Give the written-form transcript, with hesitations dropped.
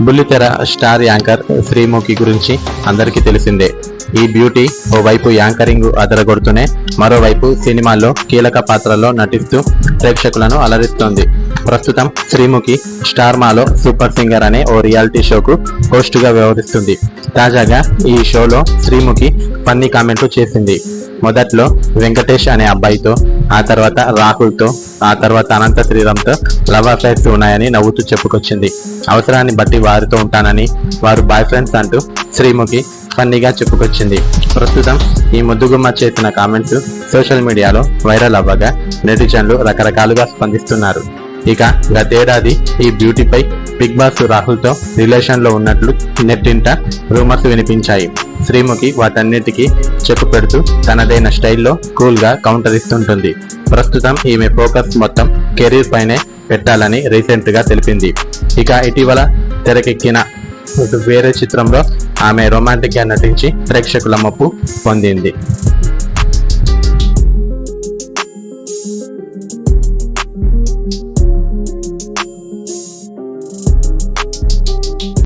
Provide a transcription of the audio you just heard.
బుల్లితెర star anchor Sreemukhi గురించి అందరికీ తెలిసిందే. ఈ బ్యూటీ ఓవైపు యాంకరింగ్ అదరగొడుతూనే మరోవైపు సినిమాల్లో కీలక పాత్రల్లో నటిస్తూ ప్రేక్షకులను అలరిస్తోంది. ప్రస్తుతం శ్రీముఖి స్టార్ మాలో సూపర్ సింగర్ అనే ఓ రియాలిటీ షోకు హోస్ట్ గా వ్యవహరిస్తుంది. తాజాగా ఈ షోలో శ్రీముఖి ఫన్నీ కామెంట్లు చేసింది. మొదట్లో వెంకటేష్ అనే అబ్బాయితో, ఆ తర్వాత రాహుల్తో, ఆ తర్వాత అనంత శ్రీరామ్తో లవ్ అఫైర్స్ ఉన్నాయని నవ్వుతూ చెప్పుకొచ్చింది. అవసరాన్ని బట్టి వారితో ఉంటానని, వారు బాయ్ ఫ్రెండ్స్ అంటూ శ్రీముఖి ఫన్నీగా చెప్పుకొచ్చింది. ప్రస్తుతం ఈ ముద్దుగుమ్మ చేసిన కామెంట్స్ సోషల్ మీడియాలో వైరల్ అవ్వగా నెటిజన్లు రకరకాలుగా స్పందిస్తున్నారు. ఇక గతేడాది ఈ బ్యూటీపై బిగ్ బాస్ రాహుల్తో రిలేషన్ లో ఉన్నట్లు నెట్టింట రూమర్స్ వినిపించాయి. శ్రీముఖి వాటన్నిటికీ చెక్ పెడుతూ తనదైన స్టైల్లో కూల్ గా కౌంటర్ ఇస్తుంటుంది. ప్రస్తుతం ఈమె ఫోకస్ మొత్తం కెరీర్ పైనే పెట్టాలని రీసెంట్ గా తెలిపింది. ఇక ఇటీవల తెరకెక్కిన వేరే చిత్రంలో ఆమె రొమాంటిక్ గా నటించి ప్రేక్షకుల మెప్పు పొందింది.